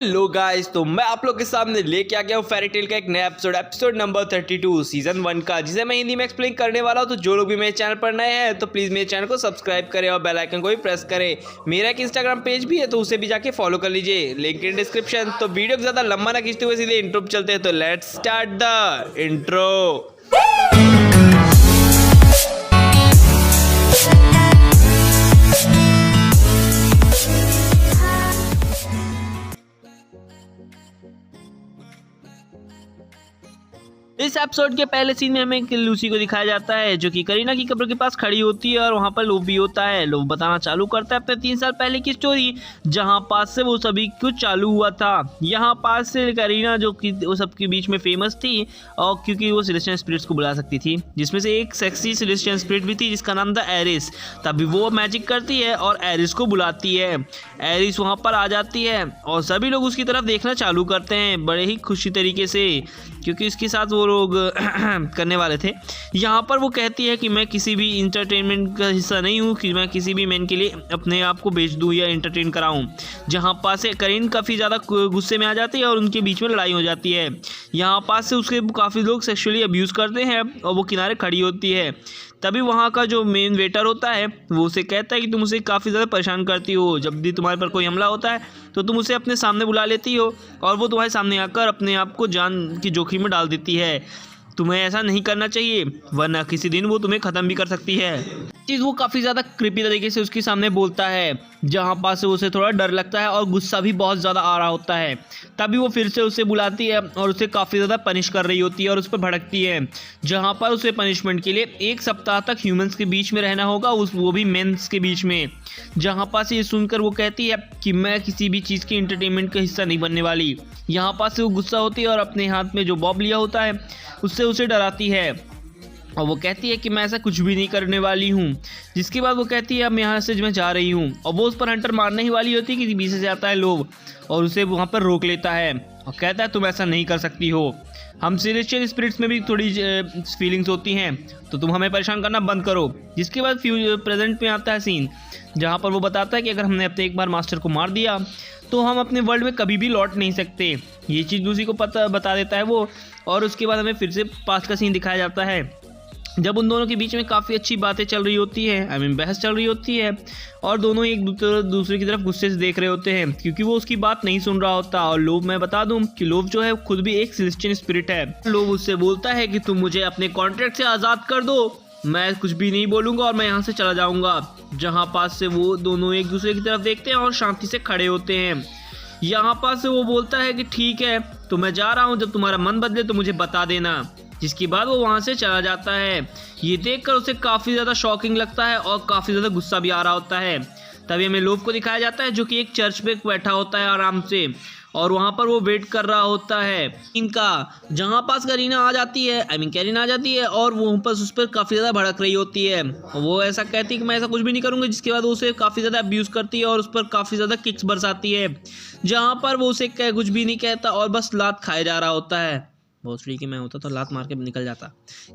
Hello guys, तो मैं आप लोग के सामने लेके आ गया हूँ फेरी टेल का एक नया एपिसोड नंबर 32 सीजन 1 का, जिसे मैं हिंदी में एक्सप्लेन करने वाला हूँ। तो जो लोग भी मेरे चैनल पर नए हैं तो प्लीज़ मेरे चैनल को सब्सक्राइब करें और बेल आइकन को भी प्रेस करें। मेरा एक इंस्टाग्राम पेज भी है तो उसे भी जाके फॉलो कर लीजिए, लिंक इन डिस्क्रिप्शन। तो वीडियो को ज़्यादा लंबा ना खींचते हुए सीधे इंट्रो पे चलते हैं। तो लेट्स स्टार्ट द इंट्रो। इस एपिसोड के पहले सीन में हमें लूसी को दिखाया जाता है जो कि करीना की कब्र के पास खड़ी होती है और वहाँ पर लोव भी होता है। लोव बताना चालू करता है अपने 3 साल पहले की स्टोरी, जहाँ पास से वो सभी कुछ चालू हुआ था। यहाँ पास से करीना जो कि वो सबके बीच में फेमस थी, और क्योंकि वो सेलेस्टियल स्पिरिट्स को बुला सकती थी, जिसमें से एक सेक्सी सेलेस्टियल स्पिरिट भी थी जिसका नाम था एरिस। तभी वो मैजिक करती है और एरिस को बुलाती है। एरिस वहाँ पर आ जाती है और सभी लोग उसकी तरफ देखना चालू करते हैं बड़े ही खुशी तरीके से, क्योंकि इसके साथ वो लोग करने वाले थे। यहाँ पर वो कहती है कि मैं किसी भी इंटरटेनमेंट का हिस्सा नहीं हूँ कि मैं किसी भी मैन के लिए अपने आप को बेच दूँ या इंटरटेन कराऊँ। जहाँ पास से करीन काफ़ी ज़्यादा गुस्से में आ जाती है और उनके बीच में लड़ाई हो जाती है। यहाँ पास से उसके काफ़ी लोग सेक्सुअली अब्यूज़ करते हैं और वो किनारे खड़ी होती है। तभी वहाँ का जो मेन वेटर होता है वो उसे कहता है कि तुम उसे काफ़ी ज़्यादा परेशान करती हो। जब भी तुम्हारे पर कोई हमला होता है तो तुम उसे अपने सामने बुला लेती हो और वो तुम्हारे सामने आकर अपने आप को जान की जोखिम में डाल देती है। तुम्हें ऐसा नहीं करना चाहिए, वरना किसी दिन वो तुम्हें ख़त्म भी कर सकती है। चीज़ वो काफ़ी ज़्यादा क्रिपी तरीके से उसके सामने बोलता है, जहाँ पास से उसे थोड़ा डर लगता है और गुस्सा भी बहुत ज़्यादा आ रहा होता है। तभी वो फिर से उसे बुलाती है और उसे काफ़ी ज़्यादा पनिश कर रही होती है और उस पर भड़कती है। जहाँ पर उसे पनिशमेंट के लिए 1 सप्ताह तक ह्यूमंस के बीच में रहना होगा, वो भी मेंस के बीच में। जहाँ पास ये सुनकर वो कहती है कि मैं किसी भी चीज़ के इंटरटेनमेंट का हिस्सा नहीं बनने वाली। यहाँ पास से वो गुस्सा होती है और अपने हाथ में जो बॉब लिया होता है उससे उसे डराती है और वो कहती है कि मैं ऐसा कुछ भी नहीं करने वाली हूँ। जिसके बाद वो कहती है अब यहाँ से मैं जा रही हूँ, और वो उस पर हंटर मारने ही वाली होती है कि पीछे से आता है लोग और उसे वहाँ पर रोक लेता है और कहता है तुम ऐसा नहीं कर सकती हो। हम सेलेस्टियल स्पिरिट्स में भी थोड़ी फीलिंग्स होती हैं, तो तुम हमें परेशान करना बंद करो। जिसके बाद प्रेजेंट में आता है सीन, जहाँ पर वो बताता है कि अगर हमने अपने एक बार मास्टर को मार दिया तो हम अपने वर्ल्ड में कभी भी लौट नहीं सकते। ये चीज़ लूसी को बता देता है वो। और उसके बाद हमें फिर से पास्ट का सीन दिखाया जाता है, जब उन दोनों के बीच में काफ़ी अच्छी बातें चल रही होती है, बहस चल रही होती है, और दोनों एक दूसरे की तरफ गुस्से से देख रहे होते हैं क्योंकि वो उसकी बात नहीं सुन रहा होता। और लोव, मैं बता दूं कि लोव जो है खुद भी एक सेलेस्टियल स्पिरिट है। लोव उससे बोलता है कि तुम मुझे अपने कॉन्ट्रैक्ट से आज़ाद कर दो, मैं कुछ भी नहीं बोलूँगा और मैं यहाँ से चला जाऊँगा। जहाँ पास से वो दोनों एक दूसरे की तरफ देखते हैं और शांति से खड़े होते हैं। यहाँ पास से वो बोलता है कि ठीक है, तो मैं जा रहा हूँ, जब तुम्हारा मन बदले तो मुझे बता देना। जिसके बाद वो वहाँ से चला जाता है। ये देखकर उसे काफ़ी ज़्यादा शॉकिंग लगता है और काफ़ी ज़्यादा गुस्सा भी आ रहा होता है। तभी हमें लोव को दिखाया जाता है जो कि एक चर्च पे बैठा होता है आराम से, और वहाँ पर वो वेट कर रहा होता है इनका। जहाँ पास करीना आ जाती है, कैरिना आ जाती है और वो बस उस पर काफ़ी ज़्यादा भड़क रही होती है। वो ऐसा कहती है कि मैं ऐसा कुछ भी नहीं करूँगी। जिसके बाद वो उसे काफ़ी ज़्यादा अब्यूज़ करती है और उस पर काफ़ी ज़्यादा किक्स बरसाती है। जहाँ पर वो उसे कुछ भी नहीं कहता और बस लात खाए जा रहा होता है। बहुत फ्री कि मैं होता तो लात मार के निकल जाता।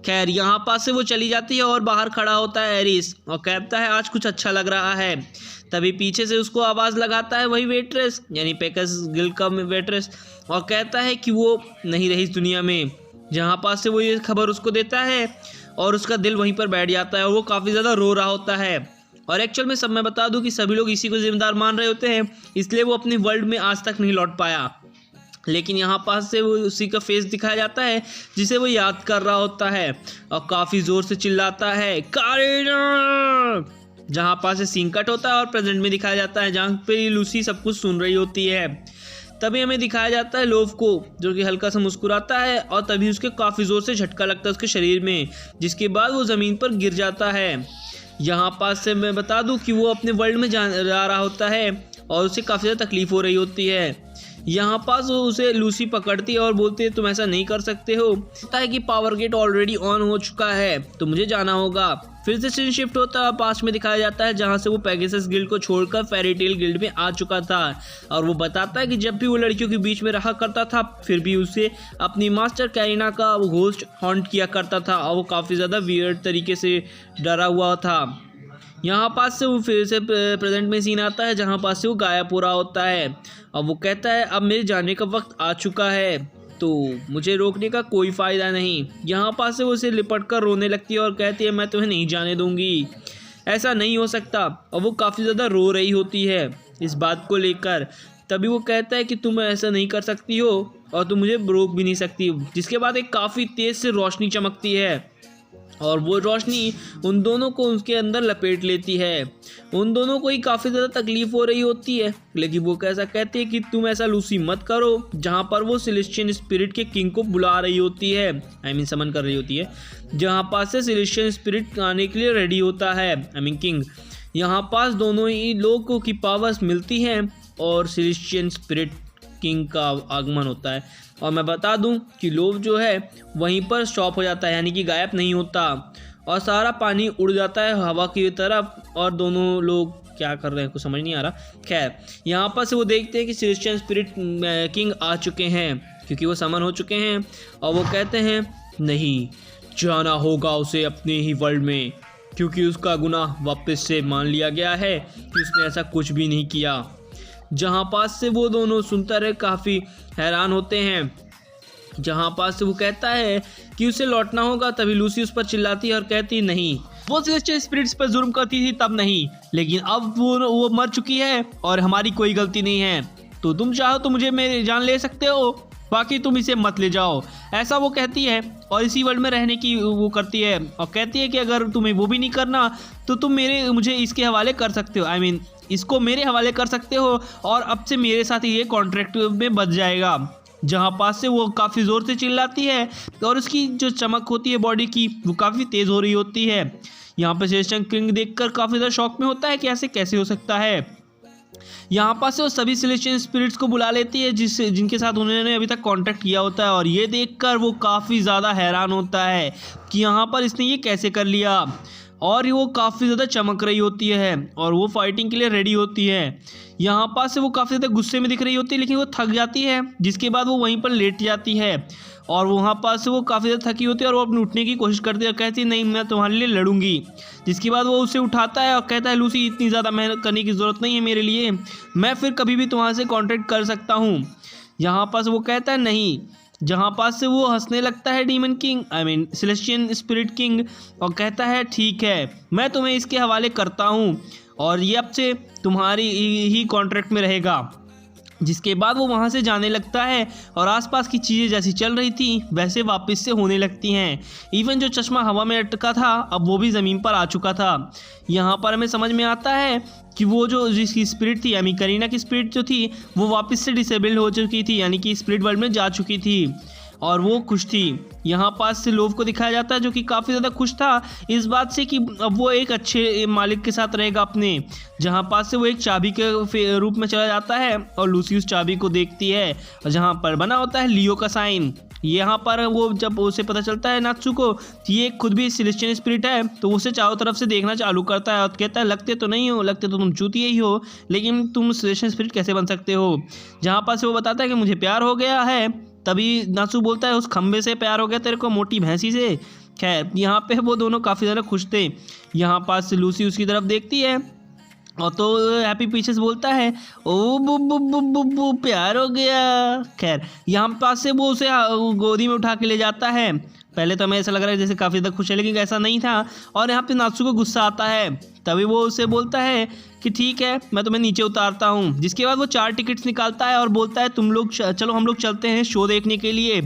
खैर, यहाँ पास से वो चली जाती है और बाहर खड़ा होता है एरिस और कहता है आज कुछ अच्छा लग रहा है। तभी पीछे से उसको आवाज़ लगाता है वही वेट्रेस, यानी पेकस गिल्ड का वेट्रेस, और कहता है कि वो नहीं रही इस दुनिया में। जहाँ पास से वो ये खबर उसको देता है और उसका दिल वहीं पर बैठ जाता है और वो काफ़ी ज़्यादा रो रहा होता है। और एक्चुअल में सब मैं बता दूं कि सभी लोग इसी को जिम्मेदार मान रहे होते हैं, इसलिए वो अपने वर्ल्ड में आज तक नहीं लौट पाया। लेकिन यहाँ पास से वो उसी का फेस दिखाया जाता है जिसे वो याद कर रहा होता है और काफ़ी ज़ोर से चिल्लाता है करीना। जहाँ पास से सीन कट होता है और प्रेजेंट में दिखाया जाता है जहाँ पे लूसी सब कुछ सुन रही होती है। तभी हमें दिखाया जाता है लोव को जो कि हल्का सा मुस्कुराता है और तभी उसके काफ़ी ज़ोर से झटका लगता है उसके शरीर में, जिसके बाद वो ज़मीन पर गिर जाता है। यहाँ पास से मैं बता दूं कि वो अपने वर्ल्ड में जा रहा होता है और उसे काफ़ी ज़्यादा तकलीफ़ हो रही होती है। यहाँ पास वो उसे लूसी पकड़ती है और बोलती है तुम ऐसा नहीं कर सकते हो, पता है कि पावर गेट ऑलरेडी ऑन हो चुका है तो मुझे जाना होगा। फिर से सीन शिफ्ट होता है, पास में दिखाया जाता है जहाँ से वो पेगासस गिल्ड को छोड़कर फेरी टेल गिल्ड में आ चुका था। और वो बताता है कि जब भी वो लड़कियों के बीच में रहा करता था फिर भी उसे अपनी मास्टर कैरिना का वो घोस्ट हॉन्ट किया करता था और वो काफ़ी ज़्यादा वियर्ड तरीके से डरा हुआ था। यहाँ पास से वो फिर से प्रेजेंट में सीन आता है जहाँ पास से वो गायब हो रहा होता है। अब वो कहता है अब मेरे जाने का वक्त आ चुका है, तो मुझे रोकने का कोई फ़ायदा नहीं। यहाँ पास से वो उसे लिपट कर रोने लगती है और कहती है मैं तुम्हें नहीं जाने दूंगी, ऐसा नहीं हो सकता। और वो काफ़ी ज़्यादा रो रही होती है इस बात को लेकर। तभी वो कहता है कि तुम ऐसा नहीं कर सकती हो और तुम मुझे रोक भी नहीं सकती। जिसके बाद एक काफ़ी तेज़ से रोशनी चमकती है और वो रोशनी उन दोनों को उसके अंदर लपेट लेती है। उन दोनों को ही काफ़ी ज़्यादा तकलीफ़ हो रही होती है, लेकिन वो कैसा कहते हैं कि तुम ऐसा लूसी मत करो। जहाँ पर वो सेलेस्टियन स्पिरिट के किंग को बुला रही होती है, समन कर रही होती है, जहाँ पास से सेलेस्टियन स्पिरिट आने के लिए रेडी होता है, किंग। यहाँ पास दोनों ही लोगों की पावर्स मिलती हैं और सेलेस्टियन स्पिरिट किंग का आगमन होता है। और मैं बता दूं कि लोव जो है वहीं पर स्टॉप हो जाता है, यानी कि गायब नहीं होता, और सारा पानी उड़ जाता है हवा की तरफ। और दोनों लोग क्या कर रहे हैं कुछ समझ नहीं आ रहा। खैर यहाँ पर से वो देखते हैं कि सेलेस्टियन स्पिरिट किंग आ चुके हैं, क्योंकि वो समन हो चुके हैं। और वो कहते हैं नहीं, जाना होगा उसे अपने ही वर्ल्ड में, क्योंकि उसका गुनाह वापस से मान लिया गया है कि उसने ऐसा कुछ भी नहीं किया। जहाँ पास से वो दोनों सुनते रहे काफ़ी हैरान होते हैं। जहाँ पास से वो कहता है कि उसे लौटना होगा, तभी लूसी उस पर चिल्लाती है और कहती है नहीं, वो सेलेस्टियल स्पिरिट्स पर जुर्म करती थी तब नहीं, लेकिन अब वो मर चुकी है और हमारी कोई गलती नहीं है। तो तुम चाहो तो मुझे मेरी जान ले सकते हो, बाकी तुम इसे मत ले जाओ, ऐसा वो कहती है। और इसी वर्ल्ड में रहने की वो करती है और कहती है कि अगर तुम्हें वो भी नहीं करना तो तुम मुझे इसके हवाले कर सकते हो, इसको मेरे हवाले कर सकते हो और अब से मेरे साथ ये कॉन्ट्रैक्ट में बच जाएगा। जहाँ पास से वो काफ़ी ज़ोर से चिल्लाती है और उसकी जो चमक होती है बॉडी की वो काफ़ी तेज़ हो रही होती है। यहाँ पर सेलेस्टियल किंग देखकर काफ़ी ज़्यादा शॉक में होता है कि ऐसे कैसे हो सकता है। यहाँ पास से वो सभी सेलेस्टियल स्पिरिट्स को बुला लेती है जिनके साथ उन्होंने अभी तक कांटेक्ट किया होता है, और ये देखकर वो काफ़ी ज़्यादा हैरान होता है कि यहाँ पर इसने ये कैसे कर लिया। और वो काफ़ी ज़्यादा चमक रही होती है और वो फाइटिंग के लिए रेडी होती है। यहाँ पास से वो काफ़ी ज़्यादा गुस्से में दिख रही होती है, लेकिन वो थक जाती है, जिसके बाद वो वहीं पर लेट जाती है। और वहाँ पास से वो काफ़ी ज़्यादा थकी होती है और वो अपने उठने की कोशिश करती है और कहती है नहीं, मैं तुम्हारे लिए लड़ूंगी। जिसके बाद वो उसे उठाता है और कहता है लूसी, इतनी ज़्यादा मेहनत करने की ज़रूरत नहीं है मेरे लिए, मैं फिर कभी भी तुम्हारे से कॉन्टैक्ट कर सकता हूँ। यहाँ पास वो कहता है नहीं। जहाँ पास से वो हंसने लगता है डीमन किंग, सेलेस्टियन स्पिरिट किंग, और कहता है ठीक है, मैं तुम्हें इसके हवाले करता हूँ और ये अब से तुम्हारी ही कॉन्ट्रैक्ट में रहेगा। जिसके बाद वो वहाँ से जाने लगता है और आसपास की चीज़ें जैसी चल रही थी वैसे वापस से होने लगती हैं। इवन जो चश्मा हवा में अटका था अब वो भी ज़मीन पर आ चुका था। यहाँ पर हमें समझ में आता है कि वो जो जिसकी स्पिरिट थी, करीना की स्पिरिट जो थी वो वापस से डिसेबल्ड हो चुकी थी, यानी कि स्पिरिट वर्ल्ड में जा चुकी थी और वो खुश थी। यहाँ पास से लोव को दिखाया जाता है जो कि काफ़ी ज़्यादा खुश था इस बात से कि अब वो एक अच्छे मालिक के साथ रहेगा अपने। जहाँ पास से वो एक चाबी के रूप में चला जाता है और लूसी उस चाबी को देखती है और जहाँ पर बना होता है लियो का साइन। यहाँ पर वो जब उसे पता चलता है नात्सु को ये खुद भी सेलेस्टियल स्पिरिट है, तो उसे चारों तरफ से देखना चालू करता है और कहता है लगते तो नहीं हो, लगते तो तुम चूतिए ही हो, लेकिन तुम सेलेस्टियल स्पिरिट कैसे बन सकते हो। जहाँ पास से वो बताता है कि मुझे प्यार हो गया है, तभी नात्सु बोलता है उस खंबे से प्यार हो गया तेरे को, मोटी भैंसी से। खैर यहाँ पे वो दोनों काफ़ी ज़्यादा खुश थे। यहाँ पास से लूसी उसकी तरफ देखती है और तो हैप्पी पीछे से बोलता है ओ बु बु बु बु बु प्यार हो गया। खैर यहाँ पास से वो उसे गोदी में उठा के ले जाता है। पहले तो हमें ऐसा लग रहा है जैसे काफ़ी ज़्यादा खुश है, लेकिन ऐसा नहीं था। और यहाँ पे नात्सु को गुस्सा आता है, तभी वो उसे बोलता है कि ठीक है मैं तुम्हें नीचे उतारता हूँ। जिसके बाद वो 4 टिकट्स निकालता है और बोलता है तुम लोग चलो हम लोग चलते हैं शो देखने के लिए।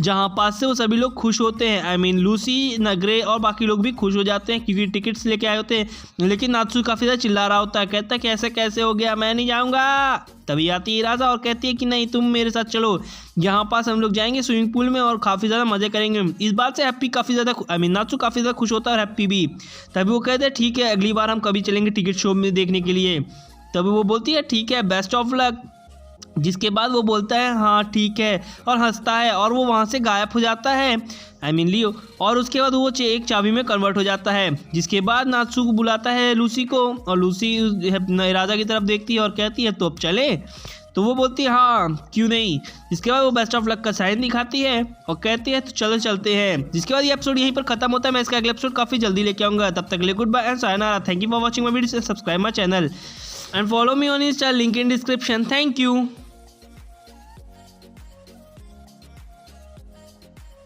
जहाँ पास से वो सभी लोग खुश होते हैं, लूसी, नगरे और बाकी लोग भी खुश हो जाते हैं क्योंकि टिकट्स लेके आए होते हैं। लेकिन नात्सु काफ़ी ज़्यादा चिल्ला रहा होता है, कहता है कि ऐसे कैसे हो गया, मैं नहीं जाऊँगा। तभी आती है राजा और कहती है कि नहीं तुम मेरे साथ चलो, यहाँ पास हम लोग जाएंगे स्विमिंग पूल में और काफ़ी ज़्यादा मज़े करेंगे। इस बात से हैप्पी काफ़ी ज़्यादा नात्सु काफ़ी ज़्यादा खुश होता है और हैप्पी भी। तभी वो कहते हैं ठीक है अगली बार हम कभी चलेंगे टिकट शो में देखने के लिए। तभी वो बोलती है ठीक है बेस्ट ऑफ लक। जिसके बाद वो बोलता है हाँ ठीक है और हंसता है और वो वहाँ से गायब हो जाता है लियो। और उसके बाद वो एक चाबी में कन्वर्ट हो जाता है। जिसके बाद नात्सु को बुलाता है लूसी को और लूसी राजा की तरफ देखती है और कहती है तो अब चले। तो वो बोलती है हाँ क्यों नहीं। जिसके बाद वो बेस्ट ऑफ लक का साइन दिखाती है और कहती है तो चलो चलते हैं। जिसके बाद ये एपिसोड यहीं पर खत्म होता है। मैं इसका अगला एपिसोड काफी जल्दी लेके आऊंगा। तब तक के लिए good bye and sayonara. Thank you for watching my videos and subscribe my channel and follow me on Insta, link in description. Thank you.